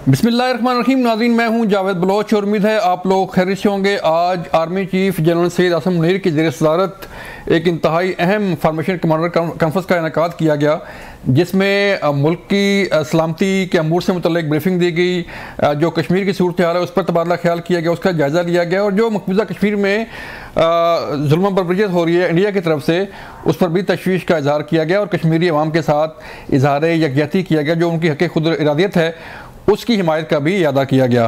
بسم اللہ الرحمن الرحیم. ناظرین، میں ہوں جاوید بلوچ اور امید ہے آپ لوگ خیریت سے ہوں گے. آج army chief general Syed Asim Munir کی زیر صدارت ایک انتہائی اہم فارمیشن کمانڈر کانفرنس کا انعقاد کیا گیا، جس میں ملک کی سلامتی کے امور سے متعلق بریفنگ دی گئی، جو کشمیر کی صورتحال ہے اس پر تبادلہ خیال کیا گیا، اس کا جائزہ لیا گیا، اور جو مقبوضہ کشمیر میں ظلم و بربریت ہو رہی ہے انڈیا کی طرف سے، اس پر بھی تشویش کا اظہار کیا گیا اور کشمیری عوام کے ساتھ اظہار یکجہتی کیا گیا، جو ان کی حق خود ارادیت ہے اس کی حمایت کا بھی اعادہ کیا گیا.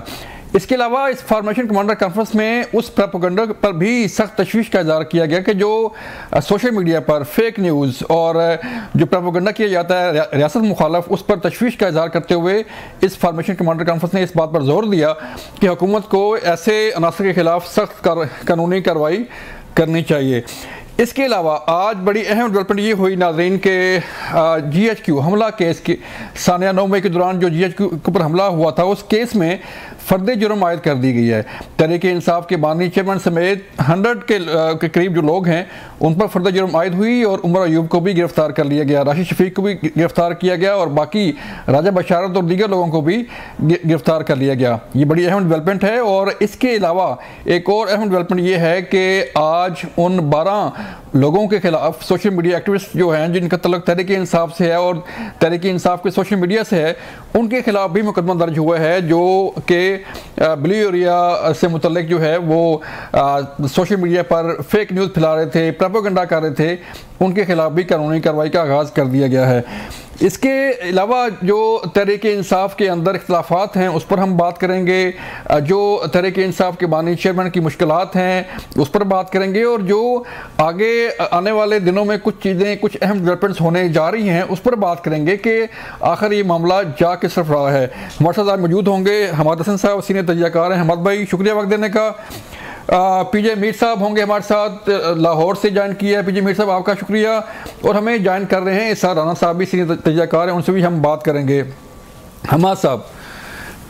اس کے علاوہ اس فارمیشن کمانڈر کانفرنس میں اس پروپیگنڈا پر بھی سخت تشویش کا اظہار کیا گیا کہ جو سوشل میڈیا پر فیک نیوز اور جو پروپیگنڈا کیا جاتا ہے ریاست مخالف، اس پر تشویش کا اظہار کرتے ہوئے اس فارمیشن کمانڈر کانفرنس نے اس بات پر زور دیا کہ حکومت کو ایسے عناصر کے خلاف سخت قانونی کارروائی کرنی چاہیے. اس کے علاوہ آج بڑی اہم ڈیولپمنٹ یہ ہوئی ناظرین کہ جی ایچ کیو حملہ کیس کے ثانیہ 9 مئی کے دوران جو جی ایچ کیو کے اوپر حملہ ہوا تھا، اس کیس میں فرد جرم عائد کر دی گئی ہے. تحریک انصاف کے بانی چیئرمین سمیت 100 کے قریب جو لوگ ہیں ان پر فرد جرم عائد ہوئی، اور عمر ایوب کو بھی گرفتار کر لیا گیا، راشد شفیق کو بھی گرفتار کیا گیا، اور باقی راجہ بشارت اور دیگر لوگوں کو بھی گرفتار کر لیا گیا. یہ بڑی اہم ڈیولپمنٹ ہے. اور اس کے علاوہ ایک اور اہم ڈیولپمنٹ یہ ہے کہ آج ان 12 لوگوں کے خلاف سوشل میڈیا ایکٹیوسٹ جو ہیں جن کا تعلق تحریک انصاف سے ہے اور تحریک انصاف کے سوشل میڈیا سے ہے، ان کے خلاف بھی مقدمہ درج ہوا ہے، جو کہ بلیو ایریا سے متعلق جو ہے وہ سوشل میڈیا پر فیک نیوز پھیلا رہے تھے، پروپیگنڈا کر رہے تھے، ان کے خلاف بھی قانونی کارروائی کا آغاز کر دیا گیا ہے. اس کے علاوہ جو تحریک انصاف کے اندر اختلافات ہیں اس پر ہم بات کریں گے، جو تحریک انصاف کے بانی چیئرمین کی مشکلات ہیں اس پر بات کریں گے، اور جو آگے آنے والے دنوں میں کچھ چیزیں، کچھ اہم ڈیولپمنٹس ہونے جا رہی ہیں اس پر بات کریں گے کہ آخر یہ معاملہ جا کس طرف رہا ہے. ہمارے ساتھ آج موجود ہوں گے حماد حسن صاحب، سینئر تجزیہ کار ہیں. حماد بھائی، شکریہ وقت دینے کا. پی جے میر صاحب ہوں گے ہمارے ساتھ، لاہور سے جوائن کیا ہے. پی جے میر صاحب آپ کا شکریہ. اور ہمیں جوائن کر رہے ہیں اسرار رانا صاحب بھی سینئر تجزیہ کار ہیں، ان سے بھی ہم بات کریں گے. حماد صاحب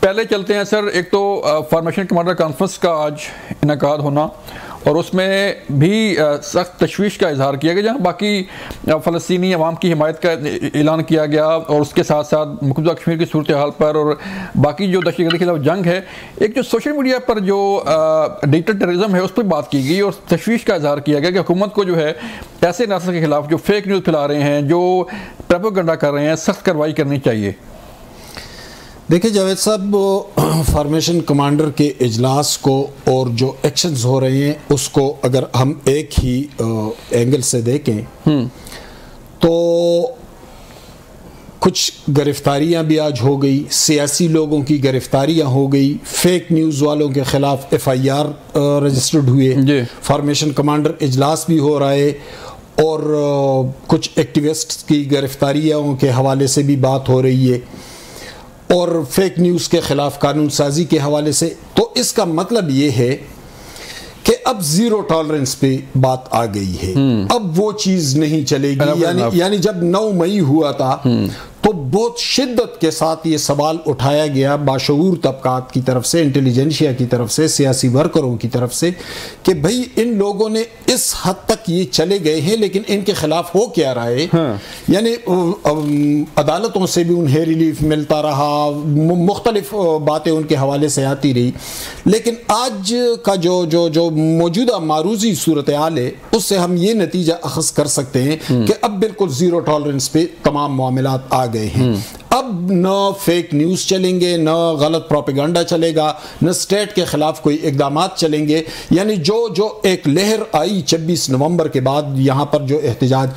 پہلے چلتے ہیں سر. ایک تو فارمیشن کمانڈر کانفرنس کا آج انعقاد ہونا، اور اس میں بھی سخت تشویش کا اظہار کیا گیا، جہاں باقی فلسطینی عوام کی حمایت کا اعلان کیا گیا، اور اس کے ساتھ ساتھ مقبوضہ کشمیر کی صورتحال پر اور باقی جو دہشت گردی کے خلاف جنگ ہے. ایک جو سوشل میڈیا پر جو ڈیجیٹل ٹیررزم ہے اس پہ بات کی گئی اور تشویش کا اظہار کیا گیا کہ حکومت کو جو ہے ایسے عناصر کے خلاف جو فیک نیوز پھیلا رہے ہیں، جو پروپیگنڈا کر رہے ہیں، سخت کارروائی کرنی چاہیے. دیکھیں جاوید صاحب، فارمیشن کمانڈر کے اجلاس کو اور جو ایکشنز ہو رہے ہیں اس کو اگر ہم ایک ہی اینگل سے دیکھیں تو کچھ گرفتاریاں بھی آج ہو گئی، سیاسی لوگوں کی گرفتاریاں ہو گئی، فیک نیوز والوں کے خلاف FIR رجسٹرڈ ہوئے، فارمیشن کمانڈر اجلاس بھی ہو رہا ہے، اور کچھ ایکٹیوسٹس کی گرفتاریوں کے حوالے سے بھی بات ہو رہی ہے، اور فیک نیوز کے خلاف قانون سازی کے حوالے سے. تو اس کا مطلب یہ ہے کہ اب زیرو ٹالرنس پہ بات آ گئی ہے. اب وہ چیز نہیں چلے گی. یعنی جب 9 مئی ہوا تھا تو بہت شدت کے ساتھ یہ سوال اٹھایا گیا باشعور طبقات کی طرف سے، انٹیلیجنشیا کی طرف سے، سیاسی ورکروں کی طرف سے، کہ بھئی ان لوگوں نے اس حد تک یہ چلے گئے ہیں لیکن ان کے خلاف ہو کیا رہا ہے. یعنی عدالتوں سے بھی انہیں ریلیف ملتا رہا، مختلف باتیں ان کے حوالے سے آتی رہی، لیکن آج کا جو موجودہ معروضی صورتحال ہے اس سے ہم یہ نتیجہ اخذ کر سکتے ہیں کہ اب بالکل زیرو ٹالرنس پہ تمام معاملات آ گئے ہیں. اب نہ فیک نیوز چلیں گے، نہ غلط پروپیگنڈا چلے گا، نہ اسٹیٹ کے خلاف کوئی اقدامات چلیں گے. یعنی جو ایک لہر آئی 26 نومبر کے بعد یہاں پر جو احتجاج،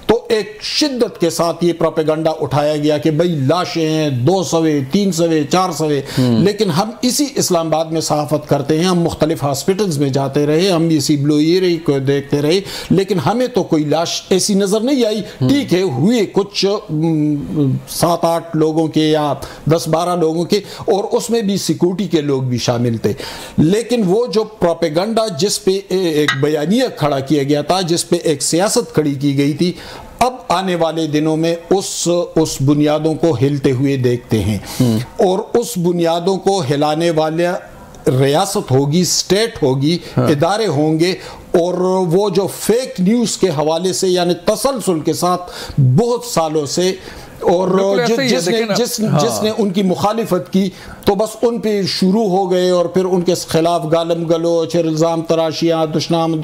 تو ایک شدت کے ساتھ یہ پروپیگنڈا اٹھایا گیا کہ بھئی لاشیں ہیں 200 300 400. لیکن ہم اسی اسلام آباد میں صحافت کرتے ہیں، ہم مختلف ہاسپٹلز میں جاتے رہے، ہم اسی بلو ایریا کو دیکھتے رہے، لیکن ہمیں تو کوئی لاش ایسی نظر نہیں آئی. ٹھیک ہے، ہوئے کچھ 7-8 لوگوں کے یا 10-12 لوگوں کے، اور اس میں بھی سیکورٹی کے لوگ بھی شامل تھے. لیکن وہ جو پروپیگنڈا جس پہ ایک بیانیہ کھڑا کیا گیا تھا، جس پہ ایک سیاست کھڑی کی گئی تھی، اب آنے والے دنوں میں اس بنیادوں کو ہلتے ہوئے دیکھتے ہیں. اور اس بنیادوں کو ہلانے والے ریاست ہوگی، اسٹیٹ ہوگی، ادارے ہوں گے، اور وہ جو فیک نیوز کے حوالے سے یعنی تسلسل کے ساتھ بہت سالوں سے اور جس نے ان کی مخالفت کی تو بس ان پہ شروع ہو گئے اور پھر ان کے خلاف گالم گلوچ الزام تراشیاں دشنام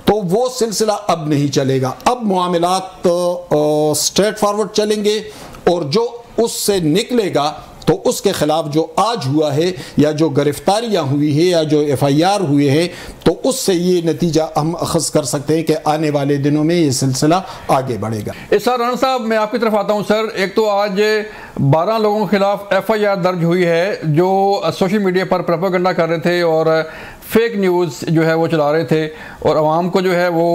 تو وہ سلسلہ اب نہیں چلے گا. اب معاملات اسٹریٹ فارورڈ چلیں گے اور جو اس سے نکلے گا تو اس کے خلاف جو آج ہوا ہے یا جو گرفتاریاں ہوئی ہے یا جو ایف آئی آر ہوئے ہیں تو اس سے یہ نتیجہ ہم اخذ کر سکتے ہیں کہ آنے والے دنوں میں یہ سلسلہ آگے بڑھے گا. سر رانا صاحب میں آپ کی طرف آتا ہوں. سر ایک تو آج 12 لوگوں کے خلاف ایف آئی آر درج ہوئی ہے جو سوشل میڈیا پر پروپیگنڈا کر رہے تھے اور فیک نیوز جو ہے وہ چلا رہے تھے اور عوام کو جو ہے وہ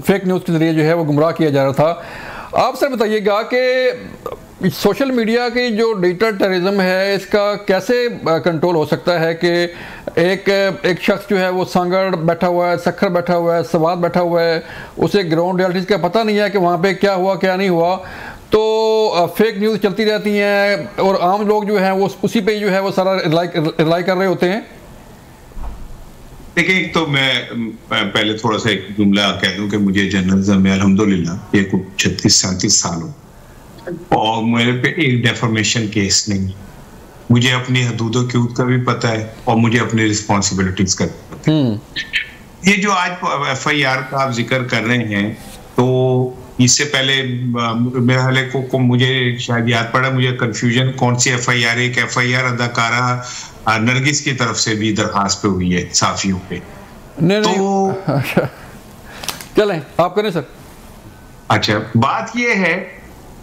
فیک نیوز کے ذریعے جو ہے وہ گمراہ کیا جا رہا تھا. آپ سر بتائیے گا کہ سوشل میڈیا کی جو ڈیجیٹل ٹیررزم ہے اس کا کیسے کنٹرول ہو سکتا ہے کہ ایک شخص جو ہے وہ سانگڑ بیٹھا ہوا ہے, سکھر بیٹھا ہوا ہے, سوات بیٹھا ہوا ہے, اسے گراؤنڈ ریالٹیز کا پتہ نہیں ہے کہ وہاں پہ کیا ہوا کیا نہیں ہوا, تو فیک نیوز چلتی رہتی ہیں اور عام لوگ جو ہیں وہ اسی پہ جو ہے وہ سارا ریلائی کر رہے ہوتے ہیں. دیکھیں ایک تو میں پہلے تھوڑا سا ایک جملہ کہہ دوں کہ مجھے جرنلزم میں الحمدللہ یہ 36-37 سال ہو اور میرے پہ ایک ڈیفرمیشن کیس نہیں. مجھے اپنی حدود و حدود کا بھی پتہ ہے اور مجھے اپنی رسپانسبلٹیز کا بھی پتہ ہے. یہ جو آج ایف آئی آر کا آپ ذکر کر رہے ہیں تو اس سے پہلے میرا حال کو مجھے شاید یاد پڑا, مجھے کنفیوژن کون سی ایف آئی آر ہے. ایک ایف آئی آر اداکارہ نرگس کی طرف سے بھی درخواست پہ ہوئی ہے صحافیوں پہ. تو چلیں آپ کریں سر. اچھا بات یہ ہے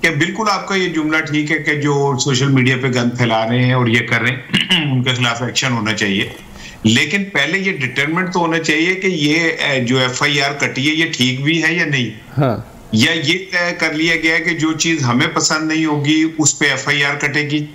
کہ بالکل آپ کا یہ جملہ ٹھیک ہے کہ جو سوشل میڈیا پہ گند پھیلا رہے ہیں اور یہ کر رہے ہیں ان کے خلاف ایکشن ہونا چاہیے, لیکن پہلے یہ ڈٹرمنٹ تو ہونا چاہیے کہ یہ جو ایف آئی آر کٹی ہے یہ ٹھیک بھی ہے یا نہیں, یا یہ طے کر لیا گیا ہے کہ جو چیز ہمیں پسند نہیں ہوگی اس پہ ایف آئی آر کٹے گی,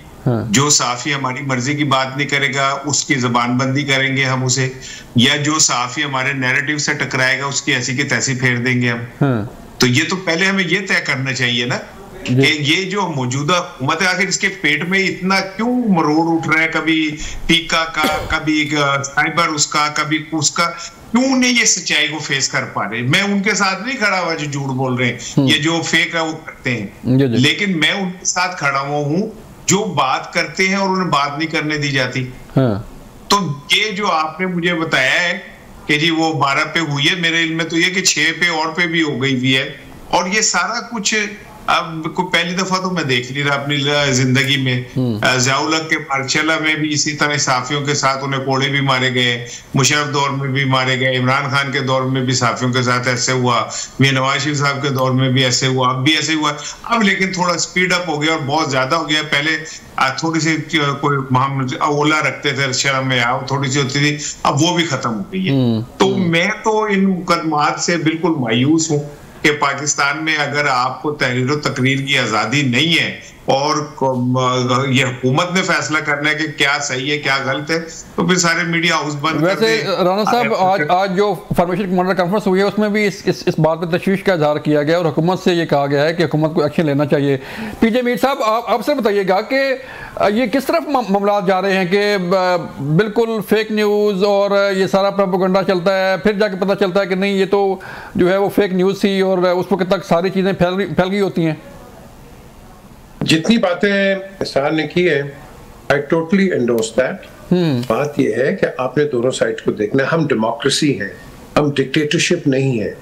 جو صحافی ہماری مرضی کی بات نہیں کرے گا اس کی زبان بندی کریں گے ہم اسے, یا جو صحافی ہمارے نیریٹو سے ٹکرائے گا اس کی ایسی کی تیسی پھیر دیں گے ہم. تو یہ تو پہلے ہمیں یہ طے کرنا چاہیے نا کہ یہ جو موجودہ حکومت ہے آخر اس کے پیٹ میں اتنا کیوں مروڑ اٹھ رہا ہے, کبھی ٹیکا کا, کبھی سائبر اس کا, کبھی اس کا, کیوں نہیں یہ سچائی کو فیس کر پا رہے. میں ان کے ساتھ نہیں کھڑا ہوا جو جھوٹ بول رہے ہیں, یہ جو فیک ہے وہ کرتے ہیں, لیکن میں ان کے ساتھ کھڑا ہوا ہوں جو بات کرتے ہیں اور انہیں بات نہیں کرنے دی جاتی. تو یہ جو آپ نے مجھے بتایا ہے کہ جی وہ 12 پہ ہوئی ہے, میرے علم میں تو یہ کہ 6 پہ اور پہ بھی ہو گئی ہوئی ہے, اور یہ سارا کچھ اب پہلی دفعہ تو میں دیکھ نہیں رہا اپنی زندگی میں. ضیاء الحق کے مارچلہ میں بھی اسی طرح صحافیوں کے ساتھ انہیں کوڑے بھی مارے گئے, مشرف دور میں بھی مارے گئے, عمران خان کے دور میں بھی صحافیوں کے ساتھ ایسے ہوا, میاں نواز شریف صاحب کے دور میں بھی ایسے ہوا, اب بھی ایسے ہوا. اب لیکن تھوڑا سپیڈ اپ ہو گیا اور بہت زیادہ ہو گیا. پہلے تھوڑی سی کوئی اولا رکھتے تھے شرم میں تھوڑی سی ہوتی تھی, اب وہ بھی ختم ہو گئی ہے. تو میں تو ان مقدمات سے بالکل مایوس ہوں کہ پاکستان میں اگر آپ کو تحریر و تقریر کی آزادی نہیں ہے اور یہ حکومت نے فیصلہ کرنا ہے کہ کیا صحیح ہے کیا غلط ہے, تو پھر سارے میڈیا ہاؤس بند کر دیں. ویسے رانا صاحب آج جو فارمیشن کمانڈر کانفرنس ہوئی ہے اس میں بھی اس بات پہ تشویش کا اظہار کیا گیا اور حکومت سے یہ کہا گیا ہے کہ حکومت کو ایکشن لینا چاہیے. پی جے میر صاحب آپ سے بتائیے گا کہ یہ کس طرف معاملات جا رہے ہیں کہ بالکل فیک نیوز اور یہ سارا پروپیگنڈا چلتا ہے, پھر جا کے پتہ چلتا ہے کہ نہیں یہ تو جو ہے وہ فیک نیوز تھی اور اس وقت تک ساری چیزیں پھیل گئی ہوتی ہیں. جتنی باتیں احسان نے کی ہے I totally endorse that. بات یہ ہے کہ آپ نے دونوں سائڈ کو دیکھنا ہے. ہم ڈیموکریسی ہیں, ہم ڈکٹیٹرشپ نہیں ہے,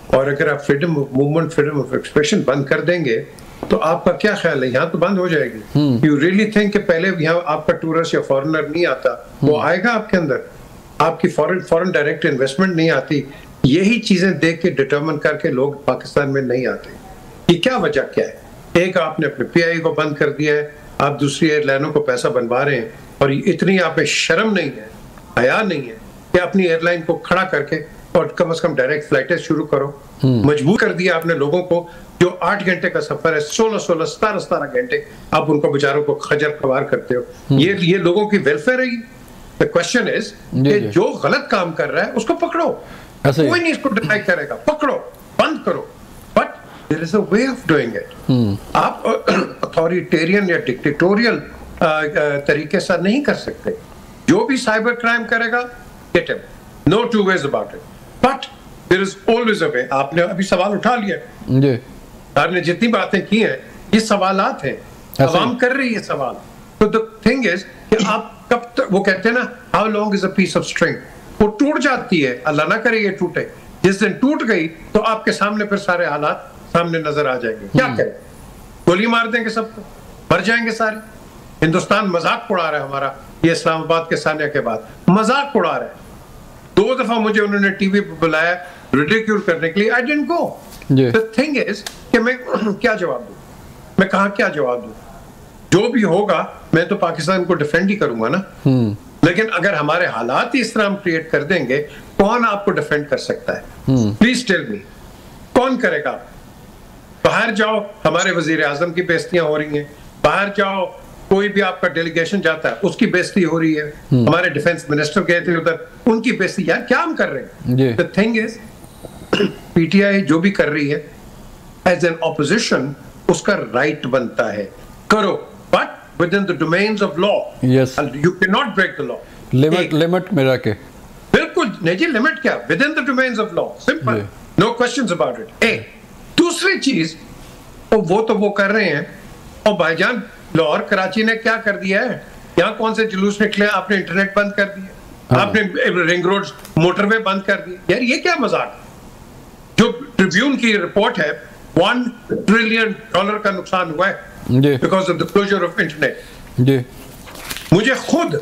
اور اگر آپ freedom of movement freedom of expression بند کر دیں گے تو آپ کا کیا خیال ہے, یہاں تو بند ہو جائے گی. یو ریئلی تھنک کہ پہلے یہاں آپ کا ٹورسٹ یا فارنر نہیں آتا, وہ آئے گا آپ کے اندر, آپ کی فورن ڈائریکٹ انویسٹمنٹ نہیں آتی. یہی چیزیں دیکھ کے ڈٹرمن کر کے لوگ پاکستان میں نہیں آتے. یہ کیا وجہ کیا ہے؟ ایک آپ نے اپنے پی آئی کو بند کر دیا ہے, آپ دوسری ایئر لائنوں کو پیسہ بنوا رہے ہیں, اور اتنی آپ میں شرم نہیں ہے, حیا نہیں ہے کہ اپنی ایئر لائن کو کھڑا کر کے اور کم از کم ڈائریکٹ فلائٹیں شروع کرو. مجبور کر دیا آپ نے لوگوں کو, جو 8 گھنٹے کا سفر ہے 16-17 گھنٹے آپ ان کو بیچاروں کو خجر خوار کرتے ہو. یہ لوگوں کی ویلفیئر ہے. The question is کہ جو غلط کام کر رہا ہے اس کو پکڑو, کوئی نہیں اس کو ڈینائی کرے گا, پکڑو, بند کرو. But there is a way of doing it. آپ اتھارٹیرین یا ڈکٹیٹوریل طریقے سے نہیں کر سکتے. جو بھی سائبر کرائم کرے گا, get him. No two ways about it. But there is always a way. آپ نے ابھی سوال اٹھا لیا, آپ نے جتنی باتیں کی ہیں یہ سوالات ہیں, عوام کر رہی ہے سوال. تو the thing is کہ آپ کب تک, وہ کہتے ہیں نا how long is a piece of string, وہ ٹوٹ جاتی ہے, اللہ نہ کرے یہ ٹوٹے, جس دن ٹوٹ گئی تو آپ کے سامنے پھر سارے حالات سامنے نظر آ جائیں گے. کیا کریں, گولی مار دیں گے سب کو, مر جائیں گے سارے. ہندوستان مذاق اڑا رہا ہے ہمارا, یہ اسلام آباد کے سانحہ کے بعد مذاق اڑا رہا ہے. 2 دفعہ مجھے انہوں نے ٹی وی پہ بلایا ریڈیکیول کرنے کے لیے, I didn't go. The thing is کہ میں کیا جواب دوں, میں کہاں کیا جواب دوں. جو بھی ہوگا میں تو پاکستان کو ڈیفینڈ ہی کروں گا نا, لیکن اگر ہمارے حالات ہی اس طرح ہم کریٹ کر دیں گے, کون آپ کو ڈیفینڈ کر سکتا ہے؟ پلیز ٹیل می, کون کرے گا؟ باہر جاؤ, ہمارے وزیر اعظم کی بےعزتیاں ہو رہی ہیں, باہر جاؤ کوئی بھی آپ کا ڈیلیگیشن جاتا ہے اس کی بےعزتی ہو رہی ہے, ہمارے ڈیفینس منسٹر گئے تھے ادھر, ان کی بےعزتی. یار کیا ہم کر رہے ہیں؟ The thing is P T I جو بھی کر رہی ہے ایز این اپوزیشن اس کا رائٹ بنتا ہے, کرو, but within the domains of law. Yes. And you cannot break the law. Limit میں رہ کے. بالکل نہیں جی, لمٹ کیا, within the domains of law. Simple. No questions about it. دوسری چیز, وہ تو وہ کر رہے ہیں, اور بھائی جان لاہور کراچی نے کیا کر دیا ہے, یہاں کون سے جلوس نکلے, آپ نے انٹرنیٹ بند کر دیا, آپ نے رنگ روڈ موٹر وے بند کر دی. یار یہ کیا مذاق. جو ٹریبیون کی رپورٹ ہے $1 ٹریلین کا نقصان ہوا ہے because of the closure of internet. مجھے خود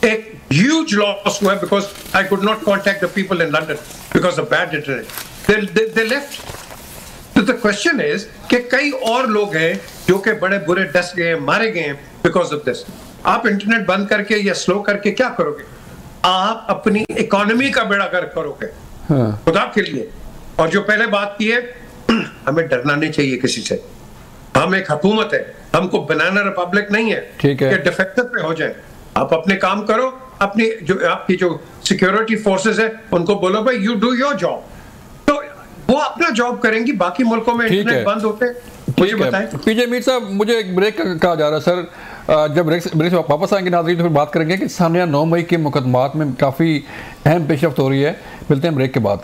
ایک huge loss ہوا ہے because I could not contact the people in London because of bad internet. They left. So the question is کہ کئی اور لوگ ہیں جو کہ بڑے برے ڈس گئے ہیں, مارے گئے ہیں because of this. آپ انٹرنیٹ بند کر کے یا سلو کر کے کیا کرو گے؟ آپ اپنی اکانومی کا بیڑا گرک کرو گے خدا کے لیے. اور جو پہلے بات کی ہے, ہمیں ڈرنا نہیں چاہیے کسی سے. ہم ایک حکومت ہے, ہم کو بنانا ریپبلک نہیں ہے کہ ڈیفیکٹو پہ ہو جائیں. آپ اپنے کام کرو, اپنی جو آپ کی جو سیکیورٹی فورسز ہے ان کو بولو بھائی یو ڈو یور جاب, تو وہ اپنا جاب کریں گی. باقی ملکوں میں انٹرنیٹ بند ہوتے ہیں. مجھے بتائیں پی جے میر صاحب, مجھے ایک بریک کہا جا رہا ہے سر. جب بریک سے واپس آئیں گے ناظرین تو پھر بات کریں گے کہ سانحہ 9 مئی کے مقدمات میں کافی اہم پیش رفت ہو رہی ہے. ملتے ہیں بریک کے بعد.